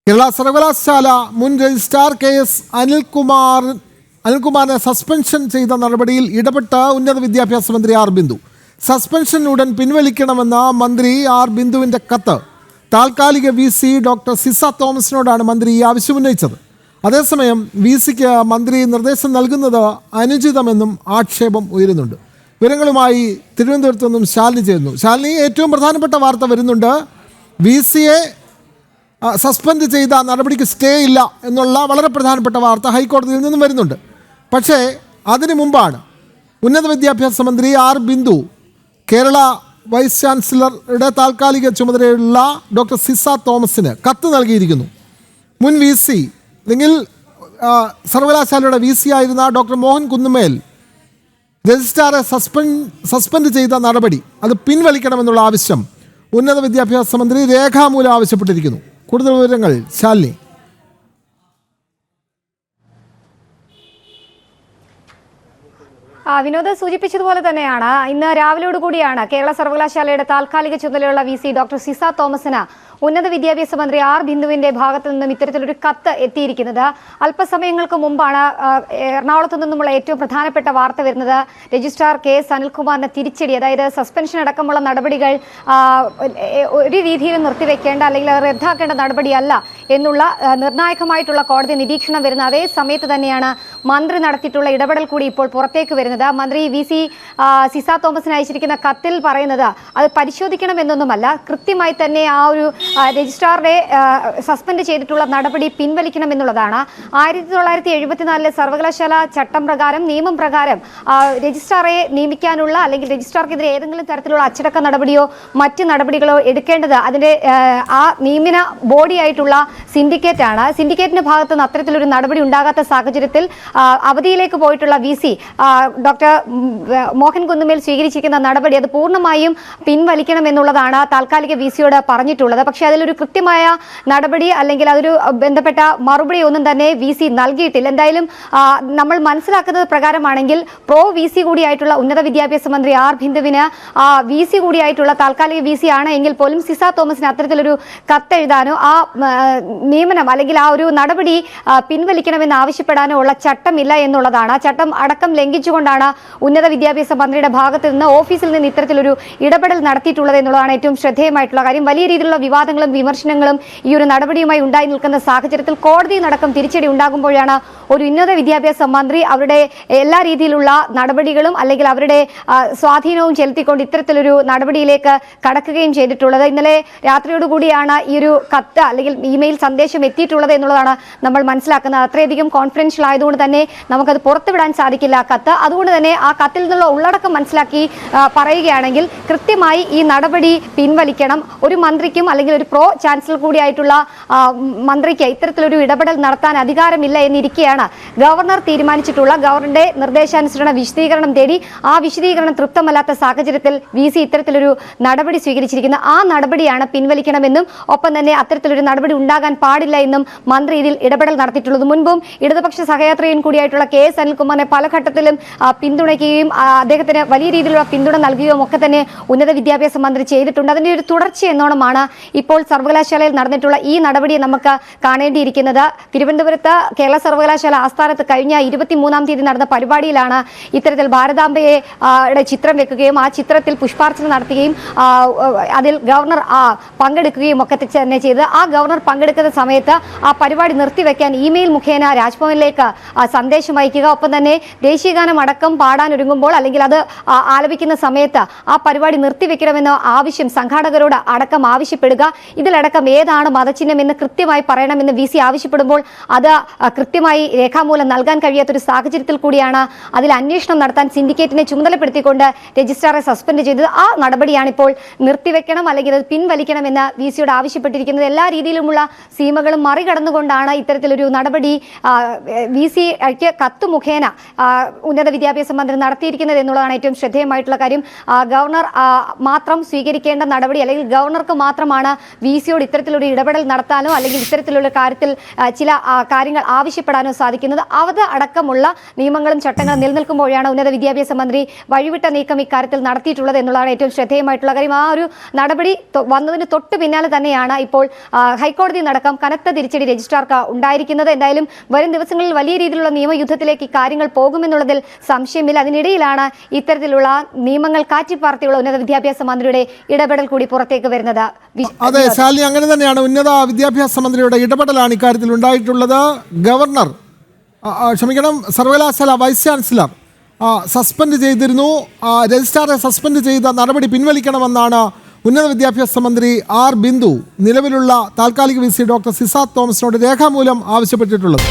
കേരള സർവകലാശാല മുൻ registrar KS അനിൽകുമാറിനെ suspension ചെയ്ത നടപടിയിൽ ഇടപെട്ട ഉന്നത വിദ്യാഭ്യാസ മന്ത്രി ആർ ബിന്ദു. സസ്പെൻഷൻ ഉടൻ പിൻവലിക്കണമെന്ന മന്ത്രി ആർ ബിന്ദുവിൻ്റെ കത്ത് താൽക്കാലിക VC ഡോക്ടർ സിസ തോമസിനോടാണ് മന്ത്രി ഈ ആവശ്യമുന്നയിച്ചത്. അതേസമയം VCക്ക് മന്ത്രി നിർദ്ദേശം നൽകുന്നത് അനുചിതമെന്നും ആക്ഷേപം ഉയരുന്നുണ്ട്. വിവരങ്ങളുമായി തിരുവനന്തപുരത്ത് നിന്നും ശാലിനി ചേരുന്നു. ശാലിനി, ഏറ്റവും പ്രധാനപ്പെട്ട വാർത്ത വരുന്നുണ്ട്. VCയെ സസ്പെൻഡ് ചെയ്ത നടപടിക്ക് സ്റ്റേ ഇല്ല എന്നുള്ള വളരെ പ്രധാനപ്പെട്ട വാർത്ത ഹൈക്കോടതിയിൽ നിന്നും വരുന്നുണ്ട്. പക്ഷേ അതിനു മുമ്പാണ് ഉന്നത വിദ്യാഭ്യാസ മന്ത്രി ആർ ബിന്ദു കേരള വൈസ് ചാൻസലറുടെ താൽക്കാലിക ചുമതലയുള്ള ഡോക്ടർ സിസ തോമസിന് കത്ത് നൽകിയിരിക്കുന്നു. മുൻ VC അല്ലെങ്കിൽ സർവകലാശാലയുടെ VC ആയിരുന്ന ഡോക്ടർ മോഹൻ കുന്നുമേൽ രജിസ്ട്രാറെ സസ്പെൻഡ് ചെയ്ത നടപടി അത് പിൻവലിക്കണമെന്നുള്ള ആവശ്യം ഉന്നത വിദ്യാഭ്യാസ മന്ത്രി രേഖാമൂലം ആവശ്യപ്പെട്ടിരിക്കുന്നു. കൂടുതൽ വിവരങ്ങൾ ശാലിനി. വിനോദ് സൂചിപ്പിച്ചതുപോലെ തന്നെയാണ് ഇന്ന് രാവിലെയോടുകൂടിയാണ് കേരള സർവകലാശാലയുടെ താൽക്കാലിക ചുമതലയുള്ള VC ഡോക്ടർ സിസ തോമസിന് ഉന്നത വിദ്യാഭ്യാസ മന്ത്രി ആർ ബിന്ദുവിന്റെ ഭാഗത്തു നിന്നും ഇത്തരത്തിലൊരു കത്ത് എത്തിയിരിക്കുന്നത്. അല്പസമയങ്ങൾക്ക് മുമ്പാണ് എറണാകുളത്ത് നിന്നുമുള്ള ഏറ്റവും പ്രധാനപ്പെട്ട വാർത്ത വരുന്നത്. രജിസ്ട്രാർ KS അനിൽകുമാറിന്റെ തിരിച്ചടി, അതായത് സസ്പെൻഷൻ അടക്കമുള്ള നടപടികൾ ഒരു രീതിയിലും നിർത്തിവെക്കേണ്ട അല്ലെങ്കിൽ റദ്ദാക്കേണ്ട നടപടിയല്ല എന്നുള്ള നിർണായകമായിട്ടുള്ള കോടതി നിരീക്ഷണം വരുന്ന അതേ സമയത്ത് തന്നെയാണ് മന്ത്രി നടത്തിയിട്ടുള്ള ഇടപെടൽ കൂടി ഇപ്പോൾ പുറത്തേക്ക് വരുന്നത്. മന്ത്രി VC സിസ തോമസിന് അയച്ചിരിക്കുന്ന കത്തിൽ പറയുന്നത് അത് പരിശോധിക്കണമെന്നൊന്നുമല്ല, കൃത്യമായി തന്നെ ആ ഒരു രജിസ്ട്രാറിനെ സസ്പെൻഡ് ചെയ്തിട്ടുള്ള നടപടി പിൻവലിക്കണമെന്നുള്ളതാണ്. 1974 സർവകലാശാല ചട്ടം പ്രകാരം, നിയമം പ്രകാരം രജിസ്ട്രാറെ നിയമിക്കാനുള്ള അല്ലെങ്കിൽ രജിസ്ട്രാർക്കെതിരെ ഏതെങ്കിലും തരത്തിലുള്ള അച്ചടക്ക നടപടിയോ മറ്റ് നടപടികളോ എടുക്കേണ്ടത് അതിൻ്റെ ആ നിയമന ബോഡിയായിട്ടുള്ള സിൻഡിക്കേറ്റ് ആണ്. സിൻഡിക്കേറ്റിന്റെ ഭാഗത്ത് നിന്ന് അത്തരത്തിലൊരു നടപടി ഉണ്ടാകാത്ത സാഹചര്യത്തിൽ അവധിയിലേക്ക് പോയിട്ടുള്ള VC ഡോക്ടർ മോഹൻ കുന്നുമേൽ സ്വീകരിച്ചിരിക്കുന്ന നടപടി അത് പൂർണ്ണമായും പിൻവലിക്കണമെന്നുള്ളതാണ് താൽക്കാലിക VCയോട് പറഞ്ഞിട്ടുള്ളത്. പക്ഷേ അതിലൊരു കൃത്യമായ നടപടി അല്ലെങ്കിൽ അതൊരു ബന്ധപ്പെട്ട മറുപടി ഒന്നും തന്നെ VC നൽകിയിട്ടില്ല. എന്തായാലും നമ്മൾ മനസ്സിലാക്കുന്നത് പ്രകാരമാണെങ്കിൽ VC കൂടിയായിട്ടുള്ള ഉന്നത വിദ്യാഭ്യാസ മന്ത്രി ആർ ബിന്ദുവിന് VC കൂടിയായിട്ടുള്ള താൽക്കാലിക VC ആണ് എങ്കിൽ പോലും സിസ തോമസിന് അത്തരത്തിലൊരു കത്തെഴുതാനോ ആ നിയമനം അല്ലെങ്കിൽ ആ ഒരു നടപടി പിൻവലിക്കണമെന്ന് ആവശ്യപ്പെടാനോ ഉള്ള ചട്ടമില്ല എന്നുള്ളതാണ്. ആ ചട്ടം അടക്കം ലംഘിച്ചുകൊണ്ടാണ് ഉന്നത വിദ്യാഭ്യാസ മന്ത്രിയുടെ ഭാഗത്ത് നിന്ന് ഓഫീസിൽ നിന്ന് ഇത്തരത്തിലൊരു ഇടപെടൽ നടത്തിയിട്ടുള്ളത് എന്നുള്ളതാണ് ഏറ്റവും ശ്രദ്ധേയമായിട്ടുള്ള കാര്യം. വലിയ രീതിയിലുള്ള വിവാദങ്ങളും വിമർശനങ്ങളും ഈ ഒരു നടപടിയുമായി ഉണ്ടായി നിൽക്കുന്ന സാഹചര്യത്തിൽ കോടതിയിലടക്കം തിരിച്ചടി ഉണ്ടാകുമ്പോഴാണ് ഒരു ഉന്നത വിദ്യാഭ്യാസ മന്ത്രി അവരുടെ എല്ലാ രീതിയിലുള്ള നടപടികളും അല്ലെങ്കിൽ അവരുടെ സ്വാധീനവും ചെലുത്തിക്കൊണ്ട് ഇത്തരത്തിലൊരു നടപടിയിലേക്ക് കടക്കുകയും ചെയ്തിട്ടുള്ളത്. ഇന്നലെ രാത്രിയോടുകൂടിയാണ് ഈ ഒരു കത്ത് അല്ലെങ്കിൽ ഇമെയിൽ സന്ദേശം എത്തിയിട്ടുള്ളത് എന്നുള്ളതാണ് നമ്മൾ മനസ്സിലാക്കുന്നത്. അത്രയധികം കോൺഫിഡൻഷ്യൽ ആയതുകൊണ്ട് തന്നെ നമുക്കത് പുറത്തുവിടാൻ സാധിക്കില്ല ആ കത്ത്. അതുകൊണ്ട് തന്നെ ആ കത്തിൽ നിന്നുള്ള ഉള്ളടക്കം മനസ്സിലാക്കി പറയുകയാണെങ്കിൽ കൃത്യമായി ഈ നടപടി പിൻവലിക്കണം. ഒരു മന്ത്രിക്കും അല്ലെങ്കിൽ ഒരു ചാൻസലർ കൂടിയായിട്ടുള്ള മന്ത്രിക്ക് ഇത്തരത്തിലൊരു ഇടപെടൽ നടത്താൻ അധികാരമില്ല എന്നിരിക്കെയാണ് ഗവർണർ തീരുമാനിച്ചിട്ടുള്ള ഗവർണറുടെ നിർദ്ദേശാനുസരണ വിശദീകരണം തേടി ആ വിശദീകരണം തൃപ്തമല്ലാത്ത സാഹചര്യത്തിൽ VC ഇത്തരത്തിലൊരു നടപടി സ്വീകരിച്ചിരിക്കുന്നത്. ആ നടപടിയാണ് പിൻവലിക്കണമെന്നും ഒപ്പം തന്നെ അത്തരത്തിലൊരു നടപടി ഉണ്ടാകാൻ പാടില്ല എന്നും മന്ത്രി ഇതിൽ ഇടപെടൽ നടത്തിയിട്ടുള്ളത്. മുൻപും ഇടതുപക്ഷ സഹയാത്രികൻ കൂടിയായിട്ടുള്ള KS അനിൽകുമാറിനെ പല ഘട്ടത്തിലും പിന്തുണയ്ക്കുകയും അദ്ദേഹത്തിന് വലിയ രീതിയിലുള്ള പിന്തുണ നൽകുകയും ഒക്കെ തന്നെ ഉന്നത വിദ്യാഭ്യാസ മന്ത്രി ചെയ്തിട്ടുണ്ട്. അതിൻ്റെ ഒരു തുടർച്ച എന്നോണമാണ് ഇപ്പോൾ സർവകലാശാലയിൽ നടന്നിട്ടുള്ള ഈ നടപടിയെ നമുക്ക് കാണേണ്ടിയിരിക്കുന്നത്. തിരുവനന്തപുരത്ത് കേരള സർവകലാശാല ആസ്ഥാനത്ത് കഴിഞ്ഞ 23-ാം തീയതി നടന്ന പരിപാടിയിലാണ് ഇത്തരത്തിൽ ഭാരതാംബയെ ചിത്രം വെക്കുകയും ആ ചിത്രത്തിൽ പുഷ്പാർച്ചന നടത്തുകയും അതിൽ ഗവർണർ പങ്കെടുക്കുകയും ഒക്കെ തന്നെ ചെയ്ത് ആ ഗവർണർ പങ്കെടുക്കുന്ന സമയത്ത് ആ പരിപാടി നിർത്തിവെക്കാൻ ഇമെയിൽ മുഖേന രാജ്ഭവനിലേക്ക് സന്ദേശം അയക്കുക, ഒപ്പം തന്നെ ദേശീയഗാനം അടക്കം പാടാൻ ഒരുങ്ങുമ്പോൾ അല്ലെങ്കിൽ അത് ആലപിക്കുന്ന സമയത്ത് ആ പരിപാടി നിർത്തിവെക്കണമെന്ന ആവശ്യം സംഘാടകരോട് അടക്കം ആവശ്യപ്പെടുക. ഇതിലടക്കം ഏതാണ് മതചിഹ്നം എന്ന് കൃത്യമായി പറയണമെന്ന് VC ആവശ്യപ്പെടുമ്പോൾ അത് കൃത്യമായി രേഖാമൂലം നൽകാൻ കഴിയാത്തൊരു സാഹചര്യത്തിൽ കൂടിയാണ് അതിൽ അന്വേഷണം നടത്താൻ സിൻഡിക്കേറ്റിനെ ചുമതലപ്പെടുത്തിക്കൊണ്ട് രജിസ്ട്രാറെ സസ്പെൻഡ് ചെയ്തത്. ആ നടപടിയാണ് ഇപ്പോൾ നിർത്തിവെക്കണം അല്ലെങ്കിൽ അത് പിൻവലിക്കണമെന്ന് VCയോട് ആവശ്യപ്പെട്ടിരിക്കുന്നത്. എല്ലാ രീതിയിലുമുള്ള സീമകളും മറികടന്നുകൊണ്ടാണ് ഇത്തരത്തിലൊരു നടപടി VC മന്ത്രിക്ക് കത്ത് മുഖേന ഉന്നത വിദ്യാഭ്യാസ മന്ത്രി നടത്തിയിരിക്കുന്നത് എന്നുള്ളതാണ് ഏറ്റവും ശ്രദ്ധേയമായിട്ടുള്ള കാര്യം. ഗവർണർ മാത്രം സ്വീകരിക്കേണ്ട നടപടി, അല്ലെങ്കിൽ ഗവർണർക്ക് മാത്രമാണ് VC-യോട് ഇത്തരത്തിലൊരു ഇടപെടൽ നടത്താനോ അല്ലെങ്കിൽ ഇത്തരത്തിലുള്ള കാര്യത്തിൽ ചില കാര്യങ്ങൾ ആവശ്യപ്പെടാനോ സാധിക്കുന്നത്. അത് അടക്കമുള്ള നിയമങ്ങളും ചട്ടങ്ങളും നിലനിൽക്കുമ്പോഴാണ് ഉന്നത വിദ്യാഭ്യാസ മന്ത്രി വഴിവിട്ട നീക്കം ഇക്കാര്യത്തിൽ നടത്തിയിട്ടുള്ളത് എന്നുള്ളതാണ് ഏറ്റവും ശ്രദ്ധേയമായിട്ടുള്ള കാര്യം. ആ ഒരു നടപടി വന്നതിന് തൊട്ട് പിന്നാലെ തന്നെയാണ് ഇപ്പോൾ ഹൈക്കോടതി നടക്കം കനത്ത തിരിച്ചടി രജിസ്ട്രാർക്ക് ഉണ്ടായിരിക്കുന്നത്. എന്തായാലും വരും ദിവസങ്ങളിൽ വലിയ രീതിയിലുള്ള നിയമയുദ്ധത്തിലേക്ക് ഈ കാര്യങ്ങൾ പോകുമെന്നുള്ളതിൽ സംശയമില്ല. അതിനിടയിലാണ് ഇത്തരത്തിലുള്ള നിയമങ്ങൾ കാറ്റിപ്പാർത്തിയുള്ള ഉന്നത വിദ്യാഭ്യാസ മന്ത്രിയുടെ ഇടപെടൽ കൂടി പുറത്തേക്ക് വരുന്നത്. അതെ ശാലിനി, അങ്ങനെ തന്നെയാണ്. ഉന്നത വിദ്യാഭ്യാസ മന്ത്രിയുടെ ഇടപെടലാണ് ഇക്കാര്യത്തിൽ ഉണ്ടായിട്ടുള്ളത്. ഗവർണർ സർവകലാശാല വൈസ് ചാൻസലർ സസ്പെൻഡ് ചെയ്തിരുന്നു. രജിസ്ട്രാറെ സസ്പെൻഡ് ചെയ്ത നടപടി പിൻവലിക്കണമെന്നാണ് ഉന്നത വിദ്യാഭ്യാസ മന്ത്രി ആർ ബിന്ദു നിലവിലുള്ള താൽക്കാലിക VC ഡോക്ടർ സിസാത്ത് തോമസിനോട് രേഖാമൂലം ആവശ്യപ്പെട്ടിട്ടുള്ളത്.